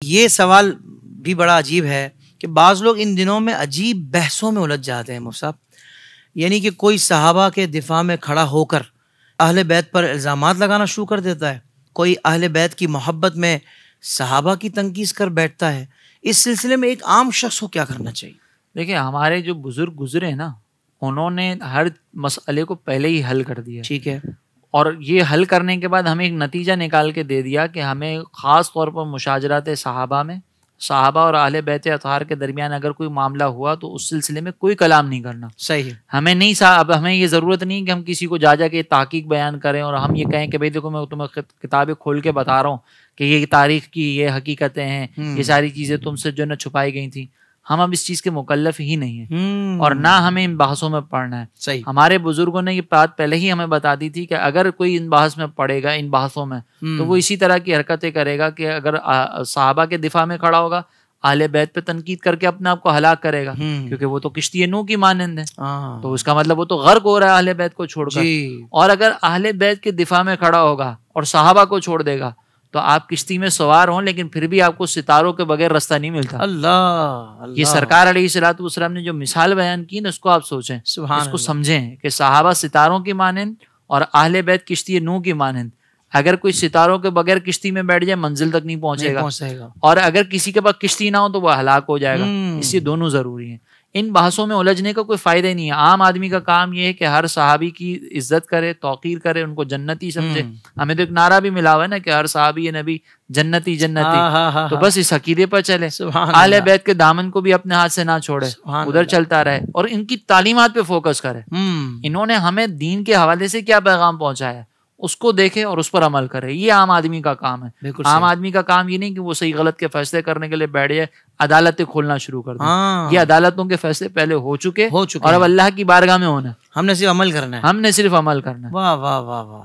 ये सवाल भी बड़ा अजीब है कि बाज़ लोग इन दिनों में अजीब बहसों में उलझ जाते हैं मुफ्ती साहब। यानी कि कोई सहाबा के दिफा में खड़ा होकर अहले बैत पर इल्ज़ामात लगाना शुरू कर देता है, कोई अहले बैत की मोहब्बत में सहाबा की तनकीस कर बैठता है। इस सिलसिले में एक आम शख्स को क्या करना चाहिए? देखिए, हमारे जो बुजुर्ग गुजरे ना, उन्होंने हर मसले को पहले ही हल कर दिया। ठीक है। और ये हल करने के बाद हमें एक नतीजा निकाल के दे दिया कि हमें ख़ास तौर पर मुशाजरात सहाबा में, सहाबा और अहले बैत अतहार के दरमियान अगर कोई मामला हुआ तो उस सिलसिले में कोई कलाम नहीं करना। सही है। हमें नहीं अब हमें ये ज़रूरत नहीं कि हम किसी को जा के ताकीक बयान करें और हम ये कहें कि भाई देखो मैं तुम्हें किताबें खोल के बता रहा हूँ कि ये तारीख की ये हकीकतें हैं, ये सारी चीज़ें तुमसे जो न छुपाई गई थी। हम अब इस चीज़ के मुकल्लफ ही नहीं है और ना हमें इन बहसों में पढ़ना है। सही। हमारे बुजुर्गों ने ये बात पहले ही हमें बता दी थी कि अगर कोई इन बहस में पड़ेगा, इन बहसों में, तो वो इसी तरह की हरकतें करेगा कि अगर सहाबा के दिफा में खड़ा होगा, अहले बैत पे तनकीद करके अपने आप को हलाक करेगा, क्योंकि वो तो किश्ती नूह की मानंद है। तो उसका मतलब वो तो गर्क हो रहा है अहले बैत को छोड़कर। और अगर अहले बैत के दिफा में खड़ा होगा और सहाबा को छोड़ देगा तो आप किश्ती में सवार हों लेकिन फिर भी आपको सितारों के बगैर रास्ता नहीं मिलता। अल्लाह। ये सरकार अलैहिस्सलातु वस्सलाम ने जो मिसाल बयान की ना, उसको आप सोचें, उसको समझें कि सहाबा सितारों की मानंद और अहले बैत किश्ती नूह की मानंद। अगर कोई सितारों के बगैर किश्ती में बैठ जाए मंजिल तक नहीं पहुंचेगा, और अगर किसी के पास किश्ती ना हो तो वह हलाक हो जाएगा। इसलिए दोनों जरूरी हैं। इन बहसों में उलझने का कोई फायदा ही नहीं है। आम आदमी का काम यह है कि हर सहाबी की इज्जत करे, तौकीर करे, उनको जन्नती समझे। हमें तो एक नारा भी मिला हुआ है ना कि हर सहाबी नबी जन्नती जन्नती। तो बस इस अकीदे पर चले, आले बैत के दामन को भी अपने हाथ से ना छोड़े, उधर चलता रहे और इनकी तालीमात पे फोकस करे। इन्होंने हमें दीन के हवाले से क्या पैगाम पहुंचाया उसको देखे और उस पर अमल करे। ये आम आदमी का काम है। आम आदमी का काम ये नहीं कि वो सही गलत के फैसले करने के लिए बैठ जाए, अदालतें खोलना शुरू कर दें। ये अदालतों के फैसले पहले हो चुके और अब अल्लाह की बारगाह में होना, हमने सिर्फ अमल करना है। हमने सिर्फ अमल करना है। वाह वाह वाह वाह।